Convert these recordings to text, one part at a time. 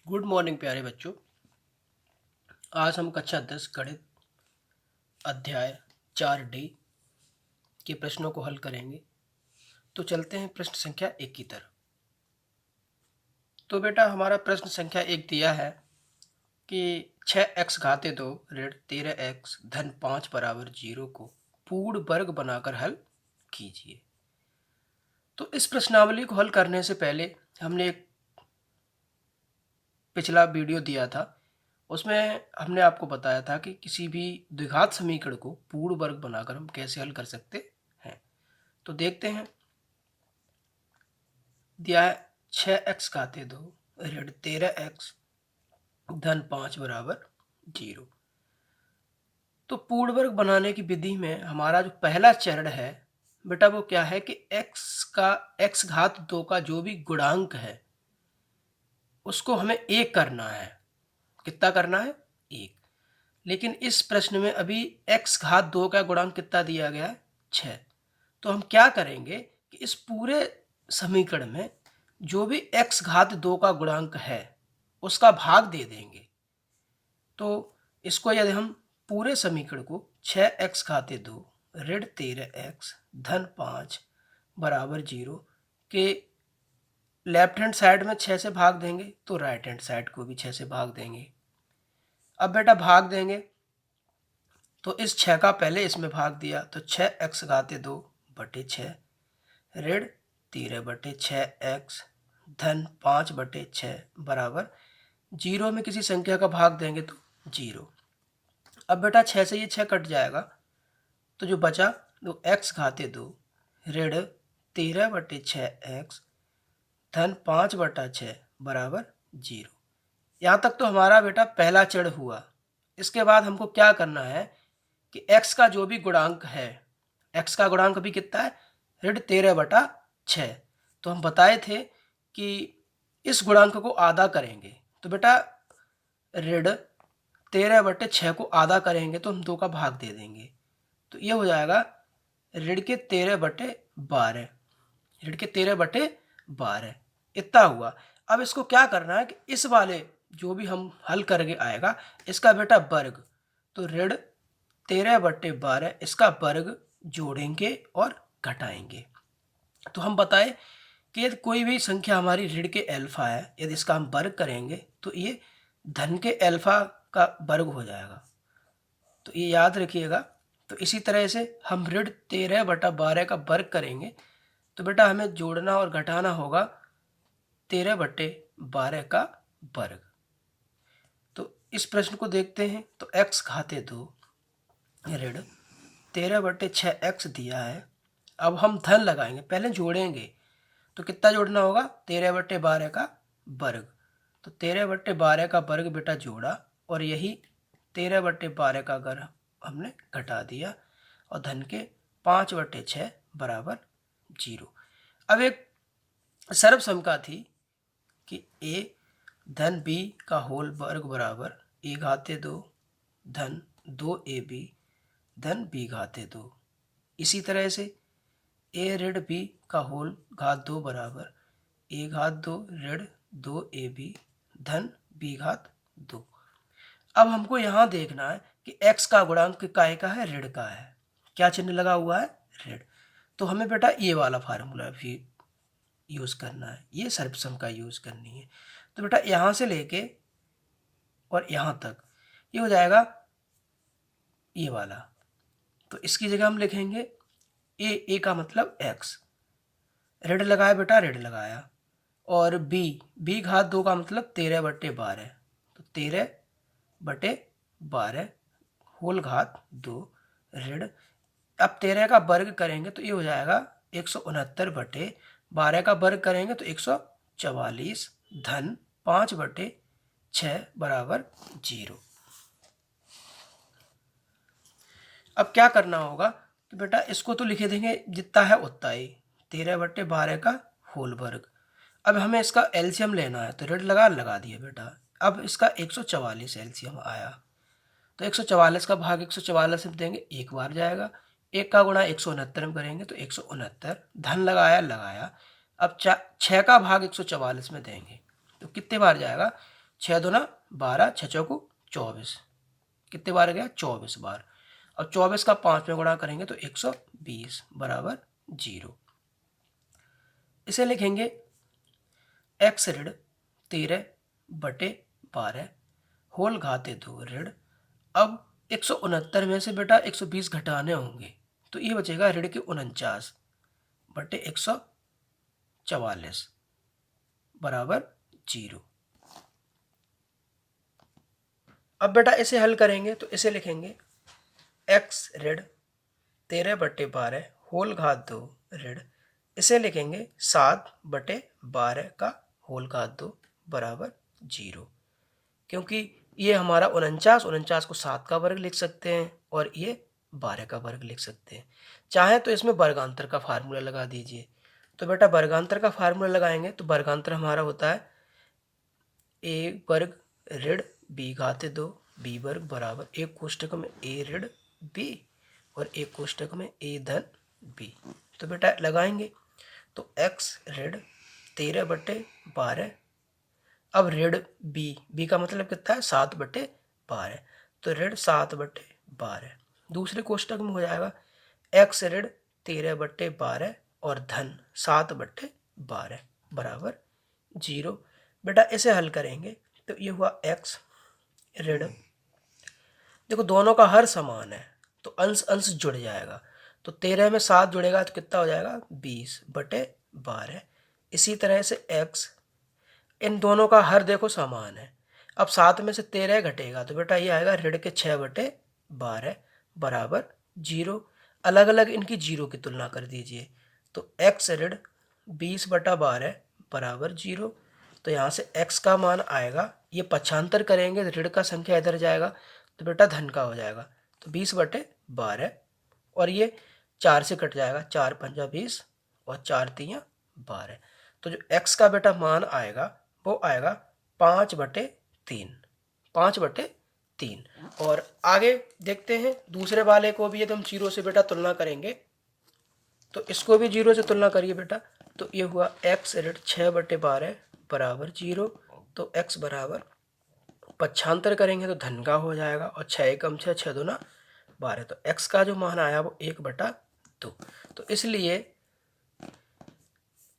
Good morning प्यारे बच्चों। आज हम कक्षा 10 गणित अध्याय 4D के प्रश्नों को हल करेंगे। तो चलते हैं प्रश्न संख्या 1 की तरफ। तो बेटा हमारा प्रश्न संख्या 1 दिया है कि 6x घाते 2 ऋण 13x धन 5 बराबर 0 को पूर्ण वर्ग बनाकर हल कीजिए। तो इस प्रश्नावली को हल करने से पहले हमने एक पिछला वीडियो दिया था, उसमें हमने आपको बताया था कि किसी भी द्विघात समीकरण को पूर्ण वर्ग बनाकर हम कैसे हल कर सकते हैं। तो देखते हैं। दिया है 6x घाते 2 ऋण 13x धन 5 बराबर 0। तो पूर्ण वर्ग बनाने की विधि में हमारा जो पहला चरण है बेटा वो क्या है कि x घात 2 का जो भी गुणांक है उसको हमें 1 करना है। कितना करना है? 1। लेकिन इस प्रश्न में अभी x घात 2 का गुणांक कितना दिया गया है? 6। तो हम क्या करेंगे कि इस पूरे समीकरण में जो भी x घात 2 का गुणांक है उसका भाग दे देंगे। तो इसको यदि हम पूरे समीकरण को 6x घाते 2 ऋण 13x धन 5 बराबर 0 के लेफ्ट हैंड साइड में 6 से भाग देंगे तो राइट हैंड साइड को भी 6 से भाग देंगे। अब बेटा भाग देंगे तो इस 6 का पहले इसमें भाग दिया तो 6x घाते 2 बटे 6 ऋण 13/6x धन 5/6 बराबर 0 में किसी संख्या का भाग देंगे तो 0। अब बेटा 6 से ये 6 कट जाएगा तो जो बचा तो x घाते 2 ऋण 13/6x धन 5/6 बराबर 0। यहाँ तक तो हमारा बेटा पहला चरण हुआ। इसके बाद हमको क्या करना है कि x का जो भी गुणांक है, x का गुणांक अभी कितना है? ऋण 13/6। तो हम बताए थे कि इस गुणांक को आधा करेंगे तो बेटा ऋण 13/6 को आधा करेंगे तो हम 2 का भाग दे देंगे तो ये हो जाएगा ऋण के 13/12। ऋण के 13/12 इतना हुआ। अब इसको क्या करना है कि इस वाले जो भी हम हल करके आएगा इसका बेटा वर्ग, तो ऋण 13/12 इसका वर्ग जोड़ेंगे और घटाएंगे। तो हम बताए कि यदि कोई भी संख्या हमारी ऋण के अल्फा है, यदि इसका हम वर्ग करेंगे तो ये धन के अल्फा का वर्ग हो जाएगा। तो ये याद रखिएगा। तो इसी तरह से हम ऋण 13/12 का वर्ग करेंगे तो बेटा हमें जोड़ना और घटाना होगा 13/12 का वर्ग। तो इस प्रश्न को देखते हैं। तो x घाते 2 ऋण 13/6x दिया है। अब हम धन लगाएंगे, पहले जोड़ेंगे तो कितना जोड़ना होगा? 13/12 का वर्ग। तो 13/12 का वर्ग बेटा जोड़ा और यही 13/12 का वर्ग हमने घटा दिया और धन के 5/6 बराबर 0। अब एक सर्वसमता थी कि a धन b का होल वर्ग बराबर a घाते 2 धन 2ab धन b घाते 2। इसी तरह से a ऋण b का होल घात 2 बराबर a घात 2 ऋण 2ab धन b घात 2। अब हमको यहाँ देखना है कि x का गुणांक काय का है? ऋण का है। क्या चिन्ह लगा हुआ है? ऋण। तो हमें बेटा ये वाला फार्मूला भी यूज करना है, ये सर्वसम का यूज करनी है। तो बेटा यहाँ से लेके और यहाँ तक ये हो जाएगा ये वाला। तो इसकी जगह हम लिखेंगे ए का मतलब x। ऋण लगाया बेटा, ऋण लगाया। और b घात 2 का मतलब 13/12। तो 13/12 होल घात 2 ऋण। अब 13 का वर्ग करेंगे तो ये हो जाएगा 169/12 का वर्ग करेंगे तो 144 धन 5/6 बराबर 0। अब क्या करना होगा कि बेटा इसको तो लिखे देंगे जितना है उतना ही, 13/12 का होल वर्ग। अब हमें इसका एलसीएम लेना है तो ऋण लगा दिया बेटा। अब इसका 144 एलसीएम आया तो 144 का भाग 144 में देंगे, एक बार जाएगा। एक का गुणा 169 में करेंगे तो 169 धन लगाया। अब 6 का भाग 144 में देंगे तो कितने बार जाएगा? 6 दूना 12, 6 चौको 24, कितने बार गया 24 बार। अब 24 का 5 में गुणा करेंगे तो 120 बराबर 0। इसे लिखेंगे x ऋण 13/12 होल घाते 2 ऋण। अब 169 में से बेटा 120 घटाने होंगे तो ये बचेगा ऋण के 49/144 बराबर 0। अब बेटा इसे हल करेंगे तो इसे लिखेंगे x ऋण 13/12 होल घात 2 ऋण, इसे लिखेंगे 7/12 का होल घात 2 बराबर 0। क्योंकि ये हमारा 49 को 7 का वर्ग लिख सकते हैं और ये 12 का वर्ग लिख सकते हैं। चाहे तो इसमें वर्गांतर का फार्मूला लगा दीजिए। तो बेटा वर्गांतर का फार्मूला लगाएंगे तो वर्गांतर हमारा होता है a वर्ग ऋण b घाते 2 b वर्ग बराबर एक कोष्टक में a ऋण b और एक कोष्टक में a धन b। तो बेटा लगाएंगे तो x ऋण 13/12, अब ऋण b का मतलब कितना है 7/12, तो ऋण 7/12। दूसरे कोष्टक में हो जाएगा x ऋण 13/12 और धन 7/12 बराबर 0। बेटा इसे हल करेंगे तो ये हुआ x ऋण, देखो दोनों का हर समान है तो अंश अंश जुड़ जाएगा, तो 13 में 7 जुड़ेगा तो कितना हो जाएगा 20/12। इसी तरह से x, इन दोनों का हर देखो समान है, अब 7 में से 13 घटेगा तो बेटा ये आएगा ऋण के 6/12 बराबर 0। अलग अलग इनकी 0 की तुलना कर दीजिए तो x ऋण 20/12 बराबर 0। तो यहाँ से x का मान आएगा, ये पक्षांतर करेंगे ऋण का संख्या इधर जाएगा तो बेटा धन का हो जाएगा, तो 20/12 और ये 4 से कट जाएगा, 4 पंजा 20 और 4 तियां 12। तो जो x का बेटा मान आएगा वो आएगा 5/3, 5/3। और आगे देखते हैं दूसरे वाले को भी यदि हम 0 से बेटा तुलना करेंगे तो इसको भी 0 से तुलना करिए बेटा, तो ये हुआ x ऋण 6/12 बराबर 0। तो x बराबर पक्षांतर करेंगे तो धन का हो जाएगा और 6 एकम 6, 6 दूना 12, तो x का जो मान आया वो 1/2। तो इसलिए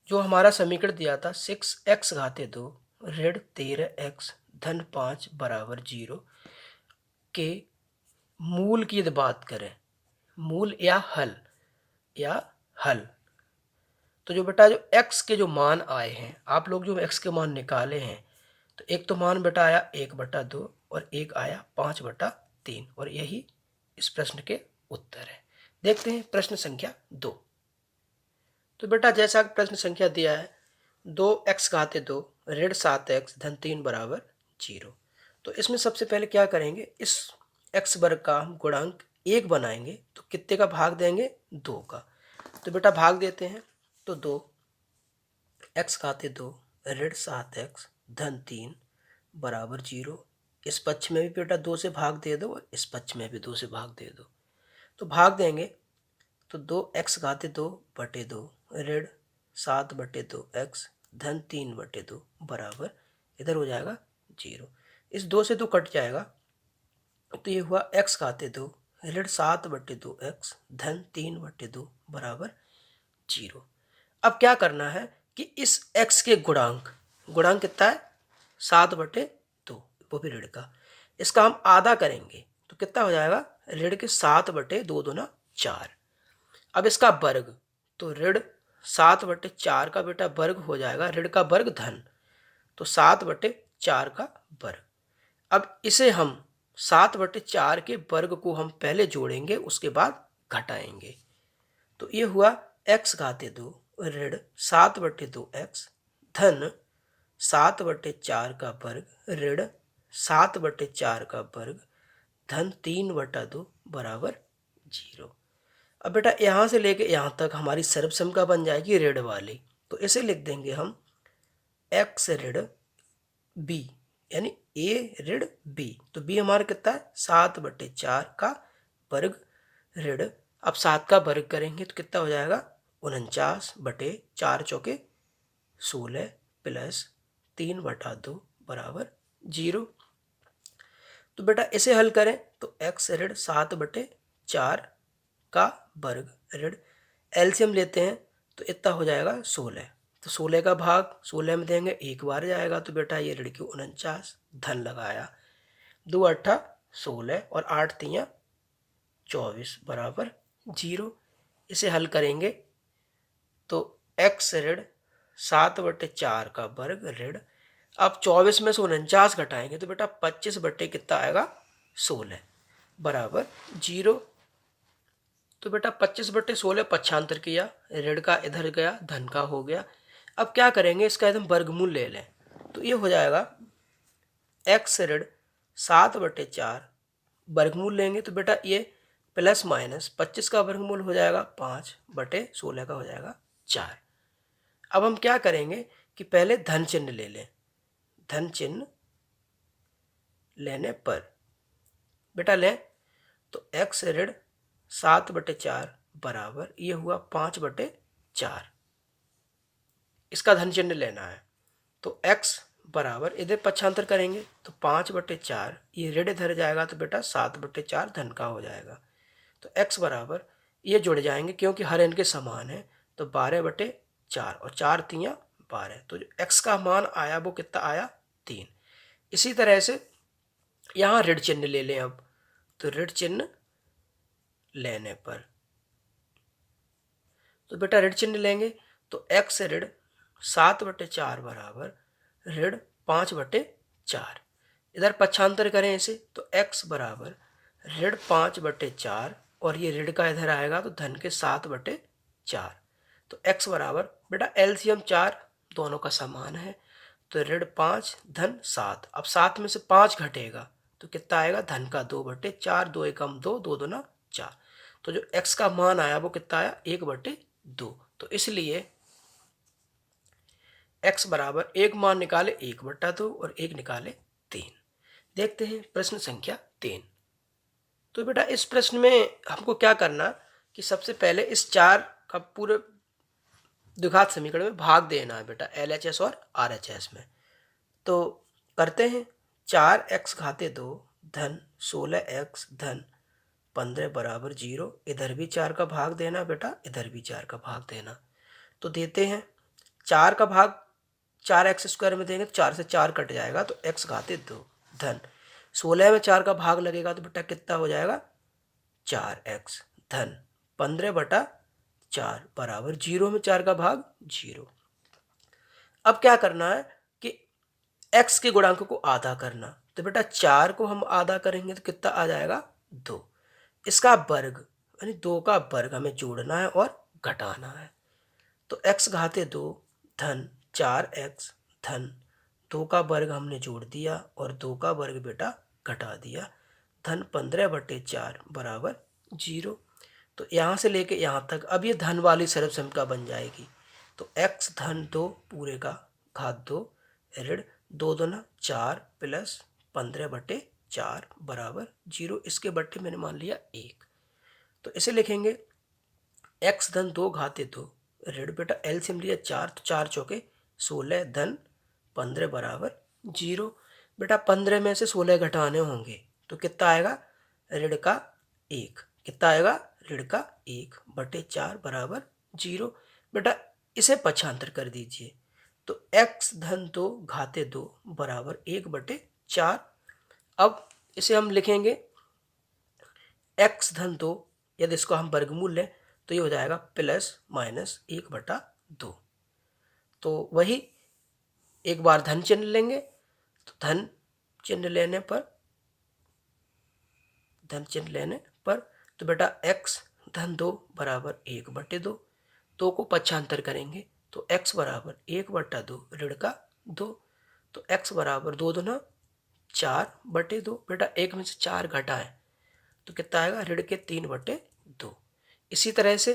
जो हमारा समीकरण दिया था 6x घाते 2 ऋण 13x धन 5 बराबर 0 के मूल की यदि बात करें, मूल या हल, तो जो बेटा जो x के जो मान आए हैं, आप लोग जो x के मान निकाले हैं, तो एक तो मान बेटा आया 1/2 और एक आया 5/3 और यही इस प्रश्न के उत्तर है। देखते हैं प्रश्न संख्या 2। तो बेटा जैसा प्रश्न संख्या दिया है 2x घाते 2 ऋण 7x धन 3 बराबर 0। तो इसमें सबसे पहले क्या करेंगे, इस x वर्ग का हम गुणांक 1 बनाएंगे तो कितने का भाग देंगे 2 का। तो बेटा भाग देते हैं तो 2x घाते 2 ऋण 7x धन 3 बराबर 0। इस पक्ष में भी बेटा 2 से भाग दे दो और इस पक्ष में भी 2 से भाग दे दो। तो भाग देंगे तो 2x घाते 2/2 ऋण 7/2x धन 3/2 बराबर इधर हो जाएगा 0। इस 2 से 2 कट जाएगा तो ये हुआ x घाते 2 ऋण 7/2x धन 3/2 बराबर 0। अब क्या करना है कि इस x के गुणांक कितना है 7/2, वो भी ऋण का, इसका हम आधा करेंगे तो कितना हो जाएगा ऋण के 7/2 दूना 4। अब इसका वर्ग तो ऋण 7/4 का बेटा वर्ग हो जाएगा, ऋण का वर्ग धन, तो 7/4 का वर्ग। अब इसे हम 7/4 के वर्ग को हम पहले जोड़ेंगे उसके बाद घटाएंगे। तो ये हुआ x घाते 2 ऋण 7/2x धन 7/4 का वर्ग ऋण 7/4 का वर्ग धन 3/2 बराबर 0। अब बेटा यहाँ से लेके यहाँ तक हमारी सर्वसम्मिका बन जाएगी ऋण वाली, तो इसे लिख देंगे हम x ऋण b यानी a ऋण b। तो b हमारा कितना है 7/4 का वर्ग ऋण, अब 7 का वर्ग करेंगे तो कितना हो जाएगा 49/4 चौके 16 प्लस 3/2 बराबर 0। तो बेटा इसे हल करें तो x ऋण 7/4 का वर्ग ऋण एलसीएम लेते हैं तो इतना हो जाएगा 16। तो 16 का भाग 16 में देंगे, एक बार जाएगा तो बेटा ये ऋण की 49, धन लगाया, 2 अट्ठा 16 और 8 तियां 24 बराबर 0। इसे हल करेंगे तो x ऋण 7/4 का वर्ग ऋण, अब 24 में से 49 घटाएंगे तो बेटा 25 बट्टे कितना आएगा 16 बराबर 0। तो बेटा 25/16 पक्षांतर किया, ऋण का इधर गया, धन का हो गया। अब क्या करेंगे, इसका एकदम वर्गमूल ले लें तो ये हो जाएगा x ऋण 7/4 वर्गमूल लेंगे तो बेटा ये प्लस माइनस 25 का वर्गमूल हो जाएगा 5/16 का हो जाएगा 4। अब हम क्या करेंगे कि पहले धन चिन्ह ले लें। धन चिन्ह लेने पर बेटा लें तो x ऋण 7/4 बराबर ये हुआ 5/4। इसका धन चिन्ह लेना है तो x बराबर इधर पक्षांतर करेंगे तो 5/4, ये ऋण इधर जाएगा तो बेटा 7/4 धन का हो जाएगा। तो x बराबर ये जुड़ जाएंगे क्योंकि हर इनके समान है तो 12/4 और 4 तियां 12। तो जो x का मान आया वो कितना आया 3। इसी तरह से यहाँ ऋण चिन्ह ले लें। अब तो ऋण चिन्ह लेने पर तो बेटा ऋण चिन्ह लेंगे तो x ऋण 7/4 बराबर ऋण 5/4। इधर पक्षांतर करें इसे तो x बराबर ऋण 5/4 और ये ऋण का इधर आएगा तो धन के 7/4। तो x बराबर बेटा एलसीएम 4 दोनों का समान है तो ऋण 5 धन 7। अब 7 में से 5 घटेगा तो कितना आएगा धन का 2/4, 2 एकम 2, 2 दूना 4। तो जो x का मान आया वो कितना आया 1/2। तो इसलिए x बराबर एक मान निकाले 1/2 और एक निकाले 3। देखते हैं प्रश्न संख्या 3। तो बेटा इस प्रश्न में हमको क्या करना कि सबसे पहले इस 4 का पूरे द्विघात समीकरण में भाग देना है बेटा LHS और RHS में। तो करते हैं 4x घाते 2 धन 16x धन 15 बराबर 0। इधर भी 4 का भाग देना बेटा, इधर भी 4 का भाग देना। तो देते हैं 4 का भाग 4x² में देंगे तो 4 से 4 कट जाएगा तो x घाते 2 धन 16 में 4 का भाग लगेगा तो बेटा कितना हो जाएगा 4x धन 15/4 बराबर 0 में 4 का भाग 0। अब क्या करना है कि x के गुणांक को आधा करना। तो बेटा 4 को हम आधा करेंगे तो कितना आ जाएगा 2। इसका वर्ग यानी 2 का वर्ग हमें जोड़ना है और घटाना है। तो x घाते 2 धन 4x धन 2 का वर्ग हमने जोड़ दिया और 2 का वर्ग बेटा घटा दिया, धन 15/4 बराबर 0। तो यहाँ से लेके यहाँ तक अब ये धन वाली सर्वसम्मिका बन जाएगी। तो x धन 2 पूरे का घात 2 ऋण 2 दूना 4 प्लस 15/4 बराबर 0। इसके बट्टे मैंने मान लिया 1। तो इसे लिखेंगे x धन 2 घाते 2 ऋण बेटा एलसीएम लिया 4 तो 4 चौके 16 धन 15 बराबर 0। बेटा 15 में से 16 घटाने होंगे तो कितना आएगा ऋण का 1। कितना आएगा ऋण का 1/4 बराबर 0। बेटा इसे पक्षांतर कर दीजिए तो x धन 2 घाते 2 बराबर 1/4। अब इसे हम लिखेंगे x धन 2, यदि इसको हम वर्गमूल लें तो ये हो जाएगा प्लस माइनस 1/2। तो वही एक बार धन चिन्ह लेंगे तो धन चिन्ह लेने पर तो बेटा x धन 2 बराबर 1/2। 2 को पक्षांतर करेंगे तो x बराबर 1/2 ऋण का 2। तो x बराबर 2 दूना 4/2। बेटा 1 में से 4 घटाएं तो कितना आएगा ऋण के 3/2। इसी तरह से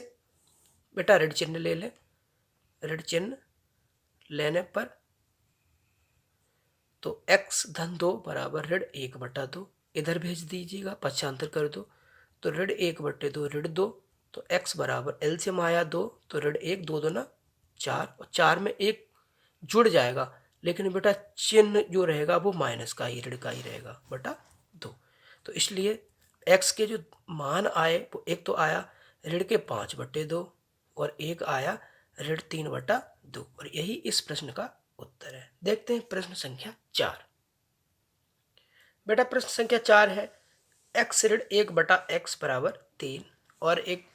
बेटा ऋण चिन्ह ले लें। ऋण चिन्ह लेने पर तो x धन 2 बराबर ऋण 1/2 इधर भेज दीजिएगा, पक्षांतर कर दो तो ऋण 1/2 ऋण 2। तो x बराबर एलसीएम आया 2 तो ऋण 1 2 दूना 4 और 4 में 1 जुड़ जाएगा लेकिन बेटा चिन्ह जो रहेगा वो माइनस का ही, ऋण का ही रहेगा बटा 2। तो इसलिए x के जो मान आए वो एक तो आया ऋण के 5/2 और एक आया ऋण 3/2 और यही इस प्रश्न का उत्तर है। देखते हैं प्रश्न संख्या 4। बेटा प्रश्न संख्या 4 है x ऋण 1/x बराबर 3 और एक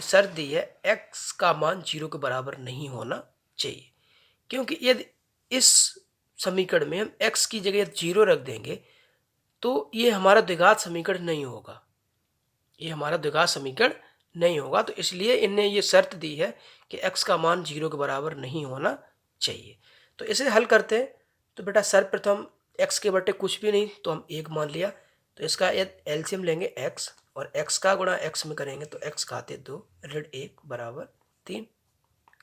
शर्त दी है x का मान 0 के बराबर नहीं होना चाहिए, क्योंकि यदि इस समीकरण में हम x की जगह 0 रख देंगे तो ये हमारा द्विघात समीकरण नहीं होगा, ये हमारा द्विघात समीकरण नहीं होगा। तो इसलिए इनने ये शर्त दी है कि x का मान 0 के बराबर नहीं होना चाहिए। तो इसे हल करते हैं। तो बेटा सर्वप्रथम x के बटे कुछ भी नहीं तो हम 1 मान लिया, तो इसका एलसीएम लेंगे x और x का गुणा x में करेंगे तो x घाते 2 ऋण 1 बराबर 3।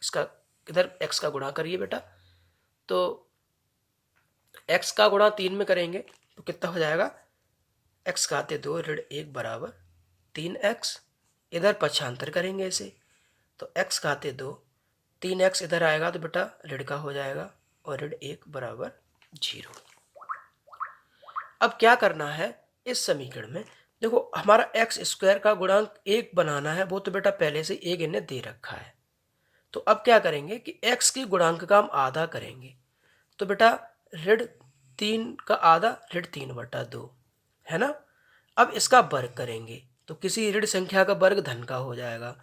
इसका इधर x का गुणा करिए बेटा, तो x का गुणा 3 में करेंगे तो कितना हो जाएगा, x घाते 2 ऋण 1 बराबर 3x। इधर पक्षांतर करेंगे इसे तो x घाते 2 3x इधर आएगा तो बेटा ऋण का हो जाएगा और ऋण 1 बराबर 0। अब क्या करना है इस समीकरण में, देखो हमारा एक्स स्क्वायर का गुणांक 1 बनाना है, वो तो बेटा पहले से 1 इन्हें दे रखा है। तो अब क्या करेंगे कि x के गुणांक का हम आधा करेंगे, तो बेटा ऋण 3 का आधा ऋण 3/2 है ना। अब इसका वर्ग करेंगे तो किसी ऋण संख्या का वर्ग धन का हो जाएगा,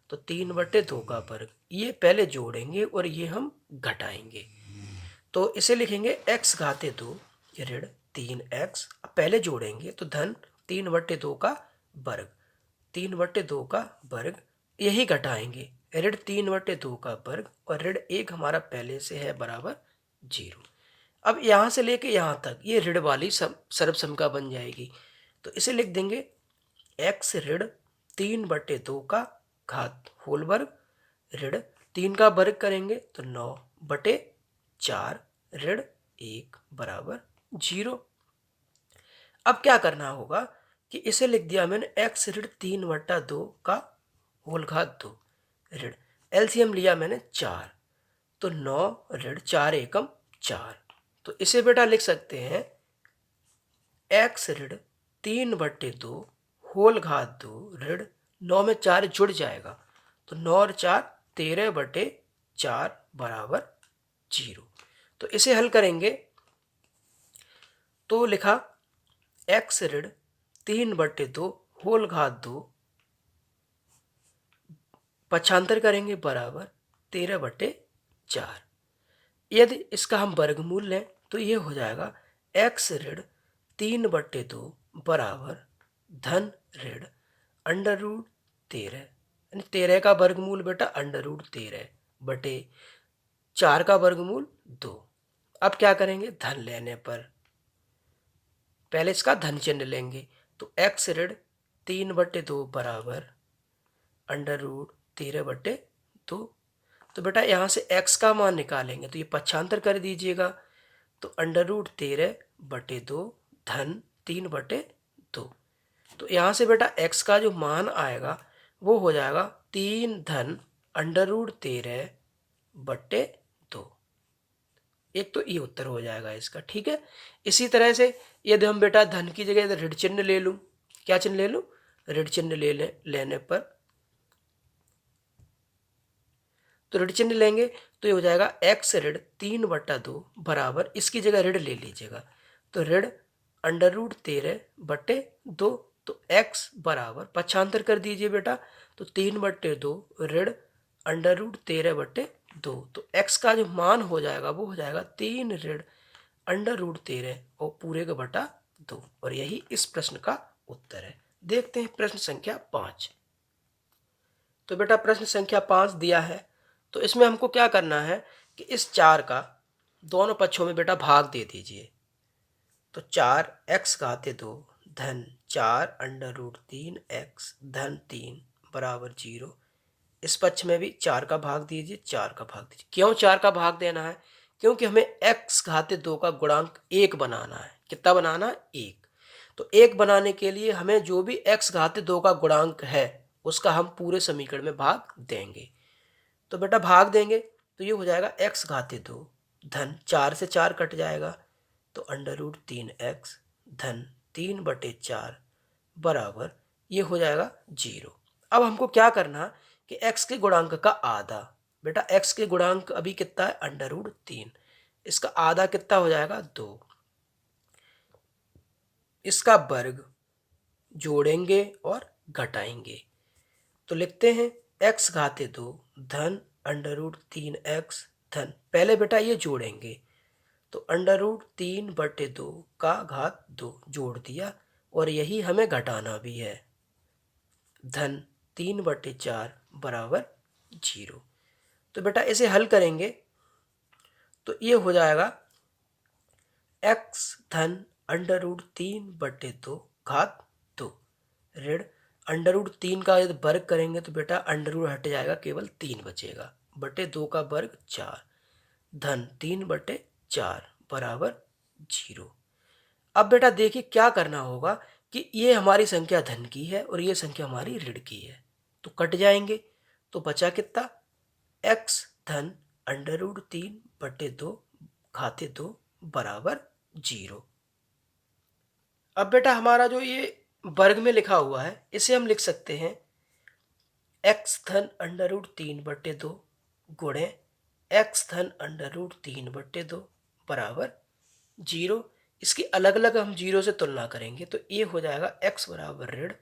तो 3/2 का वर्ग, ये पहले जोड़ेंगे और ये हम घटाएंगे। तो इसे लिखेंगे x घाते 2 ऋण 3x, पहले जोड़ेंगे तो धन 3/2 का वर्ग, 3/2 का वर्ग, यही घटाएंगे ऋण 3/2 का वर्ग और ऋण 1 हमारा पहले से है बराबर 0। अब यहाँ से लेके यहाँ तक ये ऋण वाली सर्वसमीका बन जाएगी, तो इसे लिख देंगे x ऋण 3/2 का घात होल वर्ग, ऋण 3 का वर्ग करेंगे तो 9/4 ऋण 1 बराबर 0। अब क्या करना होगा कि इसे लिख दिया मैंने x ऋण 3/2 का होल घात 2 ऋण, एलसीएम लिया मैंने 4, तो 9 ऋण 4 एकम 4। तो इसे बेटा लिख सकते हैं x ऋण 3/2 होल घात 2 ऋण 9 में 4 जुड़ जाएगा तो 9 और 4 13/4 बराबर 0। तो इसे हल करेंगे तो लिखा x ऋण 3/2 होल घात 2, पक्षांतर करेंगे बराबर 13/4। यदि इसका हम वर्गमूल लें तो ये हो जाएगा x ऋण 3/2 बराबर धन ऋण अंडर रूट 13, यानी 13 का वर्गमूल बेटा अंडर रूट 13 बटे 4 का वर्गमूल 2। अब क्या करेंगे, धन लेने पर पहले इसका धन चिन्ह लेंगे तो x ऋण 3/2 बराबर अंडर रूट 13/2। तो बेटा यहाँ से x का मान निकालेंगे तो ये पक्षांतर कर दीजिएगा, तो अंडर रूट 13/2 धन 3/2। तो यहाँ से बेटा x का जो मान आएगा वो हो जाएगा 3 धन अंडर रूट 13/2। एक तो ये उत्तर हो जाएगा इसका, ठीक है। इसी तरह से यदि हम बेटा धन की जगह ऋण चिन्ह ले लूँ, क्या चिन्ह ले लूँ, ऋण चिन्ह लेने पर तो ऋण चिन्ह लेंगे तो ये हो जाएगा x ऋण 3/2 बराबर, इसकी जगह ऋण ले लीजिएगा तो ऋण अंडर रूट 13/2। तो x बराबर पक्षांतर कर दीजिए बेटा तो 3/2 ऋण अंडर रूट 13/2। तो x का जो मान हो जाएगा वो हो जाएगा 3 ऋण अंडर रूट 13 और पूरे का बटा 2 और यही इस प्रश्न का उत्तर है। देखते हैं प्रश्न संख्या 5। तो बेटा प्रश्न संख्या 5 दिया है, तो इसमें हमको क्या करना है कि इस 4 का दोनों पक्षों में बेटा भाग दे दीजिए। तो 4x घाते 2 धन 4 अंडर रूट 3x धन 3 बराबर 0। इस पक्ष में भी 4 का भाग दीजिए, 4 का भाग दीजिए। क्यों 4 का भाग देना है, क्योंकि हमें x घाते 2 का गुणांक 1 बनाना है। कितना बनाना है, 1। तो 1 बनाने के लिए हमें जो भी x घाते 2 का गुणांक है उसका हम पूरे समीकरण में भाग देंगे। तो बेटा भाग देंगे तो ये हो जाएगा x घाते 2 धन 4 से 4 कट जाएगा तो अंडर रूट 3x धन 3/4 बराबर ये हो जाएगा 0। अब हमको क्या करना कि x के गुणांक का आधा, बेटा x के गुणांक अभी कितना है अंडर रूट 3, इसका आधा कितना हो जाएगा 2, इसका वर्ग जोड़ेंगे और घटाएंगे तो लिखते हैं x घाते 2 धन अंडर रूट 3x धन, पहले बेटा ये जोड़ेंगे तो अंडर रूट 3/2 का घात 2 जोड़ दिया और यही हमें घटाना भी है धन 3/4 बराबर 0। तो बेटा इसे हल करेंगे तो ये हो जाएगा x धन अंडर रूट 3/2 घात 2 ऋण अंडर रूट 3 का यदि वर्ग करेंगे तो बेटा अंडर रूट हट जाएगा, केवल 3 बचेगा, बटे 2 का वर्ग 4 धन 3/4 बराबर 0। अब बेटा देखिए क्या करना होगा कि ये हमारी संख्या धन की है और ये संख्या हमारी ऋण की है तो कट जाएंगे तो बचा कितना x धन अंडर रूट 3/2 घाते 2 बराबर 0। अब बेटा हमारा जो ये वर्ग में लिखा हुआ है इसे हम लिख सकते हैं x धन अंडर रूट 3/2 गुणे x धन अंडर रूट 3/2 बराबर 0। इसकी अलग अलग हम 0 से तुलना करेंगे तो ये हो जाएगा x बराबर ऋण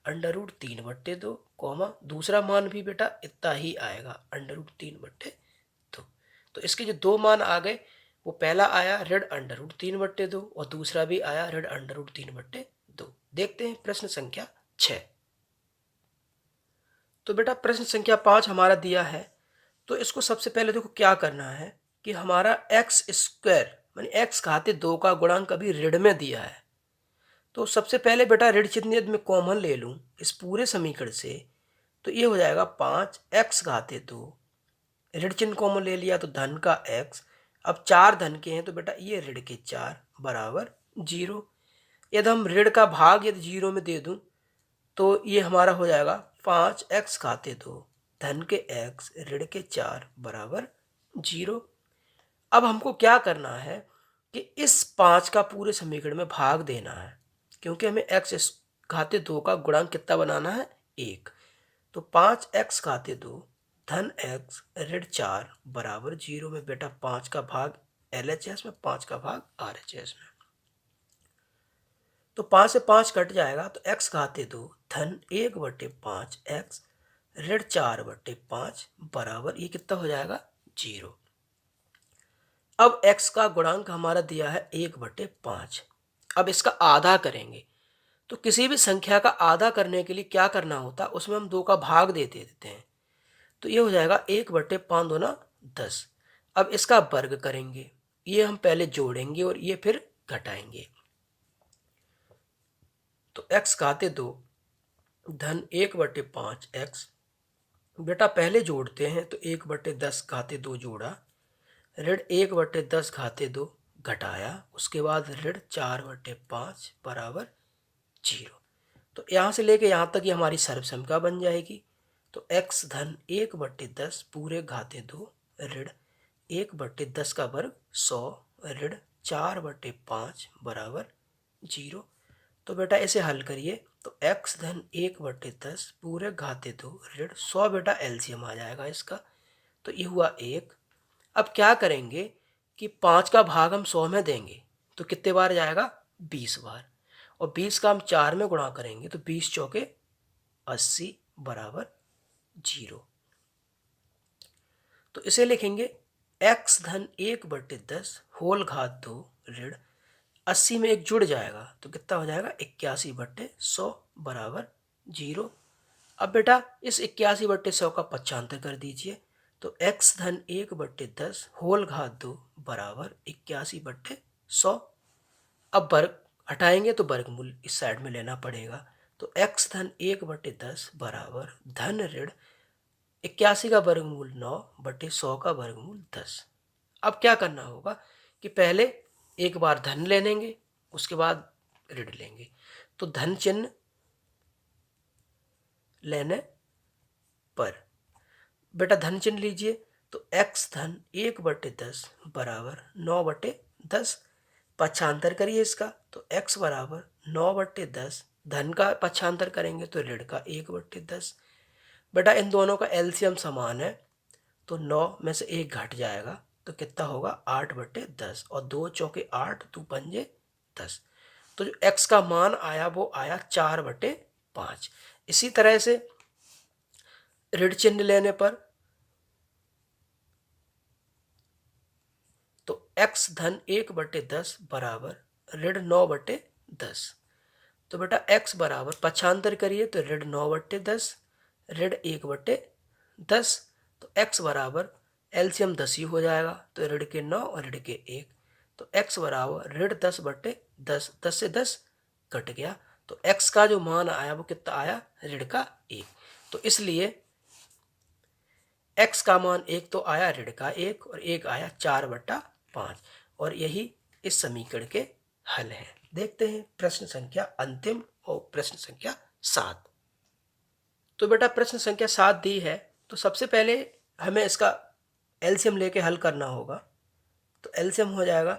अंडर रूट 3/2 कॉमा दूसरा मान भी बेटा इतना ही आएगा अंडर रूट 3/2। तो इसके जो दो मान आ गए वो पहला आया ऋण अंडर रूट 3/2 और दूसरा भी आया ऋण अंडर रूट 3/2। देखते हैं प्रश्न संख्या 6। तो बेटा प्रश्न संख्या 5 हमारा दिया है तो इसको सबसे पहले देखो क्या करना है कि हमारा एक्स स्क्वायर मानी एक्स घाते 2 का गुणांक अभी ऋण में दिया है तो सबसे पहले बेटा ऋण चिन्ह यदि मैं कॉमन ले लूं इस पूरे समीकरण से तो ये हो जाएगा 5x घाते 2, ऋण चिन्ह कॉमन ले लिया तो धन का x, अब 4 धन के हैं तो बेटा ये ऋण के 4 बराबर 0। यदि हम ऋण का भाग यदि 0 में दे दूं तो ये हमारा हो जाएगा 5x घाते 2 धन के x ऋण के 4 बराबर 0। अब हमको क्या करना है कि इस 5 का पूरे समीकरण में भाग देना है क्योंकि हमें x घाते 2 का गुणांक कितना बनाना है 1। तो 5x घाते 2 धन x ऋण 4 बराबर 0 में बेटा 5 का भाग LHS में 5 का भाग RHS में तो 5 से 5 कट जाएगा तो x घाते 2 धन 1/5 x ऋण 4/5 बराबर ये कितना हो जाएगा 0। अब x का गुणांक हमारा दिया है 1/5। अब इसका आधा करेंगे तो किसी भी संख्या का आधा करने के लिए क्या करना होता है उसमें हम 2 का भाग दे देते हैं तो ये हो जाएगा 1/5 दूना 10। अब इसका वर्ग करेंगे, ये हम पहले जोड़ेंगे और ये फिर घटाएंगे तो x घाते 2 धन 1/5 x, बेटा पहले जोड़ते हैं तो 1/10 घाते 2 जोड़ा ऋण 1/10 घाते 2 घटाया उसके बाद ऋण 4/5 बराबर 0। तो यहाँ से लेके यहाँ तक ये हमारी सर्वसंख्या बन जाएगी तो x धन 1/10 पूरे घाते 2 ऋण 1/10 का वर्ग 100 ऋण 4/5 बराबर 0। तो बेटा इसे हल करिए तो x धन 1/10 पूरे घाते 2 ऋण 100 बेटा एलसीएम आ जाएगा इसका तो ये हुआ 1। अब क्या करेंगे कि 5 का भाग हम 100 में देंगे तो कितने बार जाएगा 20 बार और 20 का हम 4 में गुणा करेंगे तो 20 चौके 80 बराबर 0। तो इसे लिखेंगे x धन 1/10 होल घात 2 ऋण 80 में एक जुड़ जाएगा तो कितना हो जाएगा 81/100 बराबर 0। अब बेटा इस 81/100 का 95 कर दीजिए तो x धन 1/10 होल घात 2 बराबर 81/100। अब वर्ग हटाएंगे तो वर्गमूल इस साइड में लेना पड़ेगा तो x धन 1/10 बराबर धन ऋण 81 का वर्गमूल 9/100 का वर्गमूल 10। अब क्या करना होगा कि पहले एक बार धन ले लेंगे उसके बाद ऋण लेंगे तो धन चिन्ह लेने पर बेटा धन चिन्ह लीजिए तो x धन 1/10 बराबर 9/10। पक्षांतर करिए इसका, तो x बराबर 9/10, धन का पक्षांतर करेंगे तो ऋण का 1/10। बेटा इन दोनों का एलसीएम समान है, तो 9 में से 1 घट जाएगा, तो कितना होगा 8/10, और 2 चौके 8, 2 पंजे 10। तो जो x का मान आया वो आया 4/5। इसी तरह से ऋण चिन्ह लेने पर तो x धन 1/10 बराबर ऋण 9/10। तो बेटा x बराबर पक्षांतर करिए तो ऋण 9/10 ऋण 1/10। तो x बराबर एलसीएम 10 ही हो जाएगा, तो ऋण के 9 और ऋण के 1, तो x बराबर ऋण 10/10, 10 से 10 कट गया, तो x का जो मान आया वो कितना आया, ऋण का 1। तो इसलिए x का मान 1 तो आया, ऋण का 1, और 1 आया 4/5, और यही इस समीकरण के हल हैं। देखते हैं प्रश्न संख्या अंतिम और प्रश्न संख्या 7। तो बेटा प्रश्न संख्या 7 दी है, तो सबसे पहले हमें इसका एलसीएम लेके हल करना होगा। तो एलसीएम हो जाएगा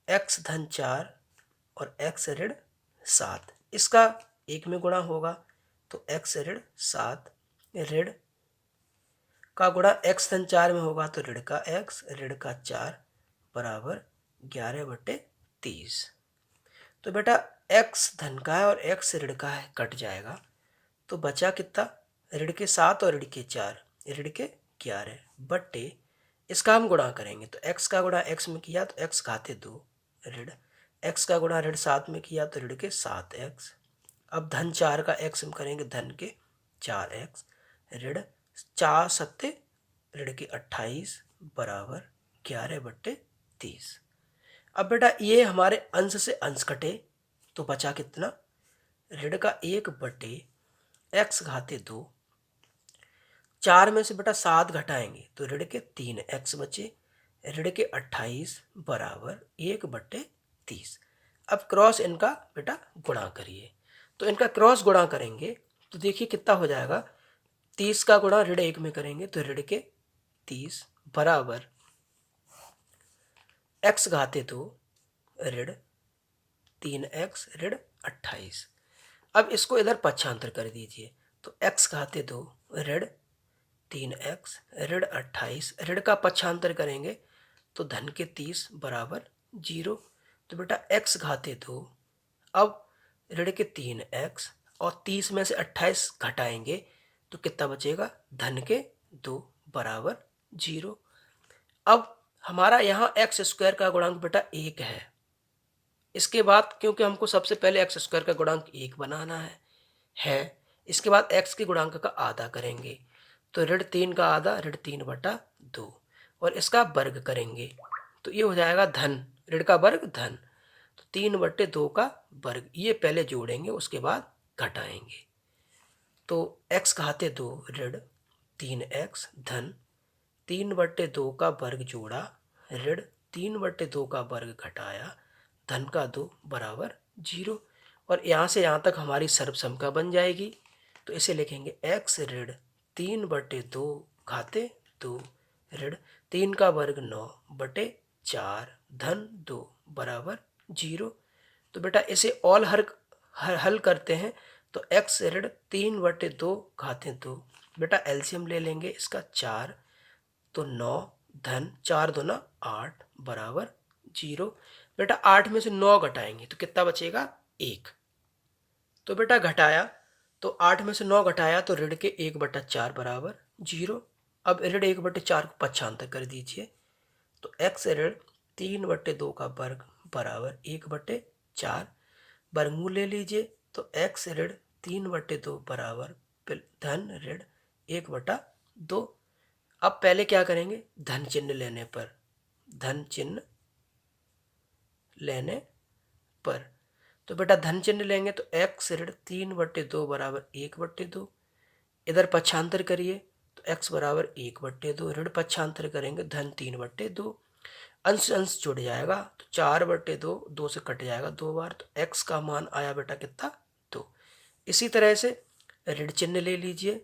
x धन 4 और x ऋण 7, इसका 1 में गुणा होगा, तो x ऋण 7 ऋण का गुणा x धन 4 में होगा, तो ऋण का x ऋण का 4 बराबर 11/30। तो बेटा x धन का है और x ऋण का है, कट जाएगा, तो बचा कितना, ऋण के 7 और ऋण के 4, ऋण के 11 बट्टे, इसका हम गुणा करेंगे, तो x का गुणा x में किया तो x घाते 2 ऋण x का गुणा ऋण 7 में किया तो ऋण के 7x। अब धन 4 का x हम करेंगे धन के 4x ऋण 4 सत्ते ऋण के 28 बराबर 11/30। अब बेटा ये हमारे अंश से अंश कटे, तो बचा कितना, ऋण का 1/x घाते 2, 4 में से बेटा 7 घटाएंगे तो ऋण के 3x बचे, ऋण के 28 बराबर 1/30। अब क्रॉस इनका बेटा गुणा करिए, तो इनका क्रॉस गुणा करेंगे तो देखिए कितना हो जाएगा, 30 का गुणा ऋण 1 में करेंगे तो ऋण के 30 बराबर x घाते 2 ऋण 3x ऋण 28। अब इसको इधर पक्षांतर कर दीजिए, तो x घाते 2 ऋण 3x ऋण 28, ऋण का पक्षांतर करेंगे तो धन के 30 बराबर 0। तो बेटा x घाते 2, अब ऋण के 3x और 30 में से 28 घटाएंगे तो कितना बचेगा, धन के 2 बराबर 0। अब हमारा यहाँ एक्स स्क्वायर का गुणांक बेटा 1 है। इसके बाद क्योंकि हमको सबसे पहले एक्स स्क्वायर का गुणांक 1 बनाना है, इसके बाद एक्स के गुणांक का आधा करेंगे, तो ऋण 3 का आधा ऋण 3/2, और इसका वर्ग करेंगे तो ये हो जाएगा धन, ऋण का वर्ग धन, तो 3/2 का वर्ग, ये पहले जोड़ेंगे उसके बाद घटाएंगे। तो x घाते 2 ऋण 3x धन 3/2 का वर्ग जोड़ा ऋण 3/2 का वर्ग घटाया धन का 2 बराबर 0, और यहाँ से यहाँ तक हमारी सर्वसमता बन जाएगी। तो इसे लिखेंगे x ऋण 3/2 घाते 2 ऋण 3 का वर्ग 9/4 धन 2 बराबर 0। तो बेटा इसे ऑल हल करते हैं, तो x ऋण 3/2 घाते 2, बेटा एलसीएम ले लेंगे इसका 4, तो 9 धन 4 दूना 8 बराबर 0। बेटा 8 में से 9 घटाएंगे तो कितना बचेगा, 1। तो बेटा घटाया, तो 8 में से 9 घटाया तो ऋण के 1/4 बराबर 0। अब ऋण 1/4 को पक्षांतर कर दीजिए, तो x ऋण 3/2 का वर्ग बराबर 1/4, वर्गमूल ले लीजिए, तो x ऋण 3/2 बराबर धन ऋण 1/2। अब पहले क्या करेंगे, धन चिन्ह लेने पर, धन चिन्ह लेने पर, तो बेटा धन चिन्ह लेंगे तो x ऋण 3/2 बराबर 1/2, इधर पक्षांतर करिए तो x बराबर 1/2, ऋण पक्षांतर करेंगे धन 3/2, अंश अंश जुड़ जाएगा तो 4/2, 2 से कट जाएगा 2 बार, तो x का मान आया बेटा कितना, 2। इसी तरह से ऋण चिन्ह ले लीजिए,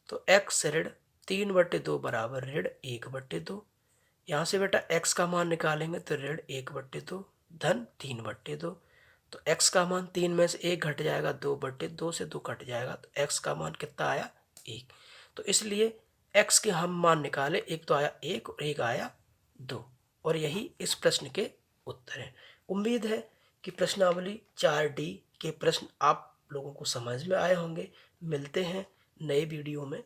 तो x ऋण 3/2 बराबर ऋण 1/2। यहाँ से बेटा x का मान निकालेंगे तो ऋण 1/2 धन 3/2। तो x का मान 3 में से 1 घट जाएगा, 2/2 से 2 कट जाएगा, तो x का मान कितना आया 1। तो इसलिए x के हम मान निकाले, एक तो आया 1 और एक आया 2, और यही इस प्रश्न के उत्तर हैं। उम्मीद है कि प्रश्नावली 4D के प्रश्न आप लोगों को समझ में आए होंगे। मिलते हैं नए वीडियो में।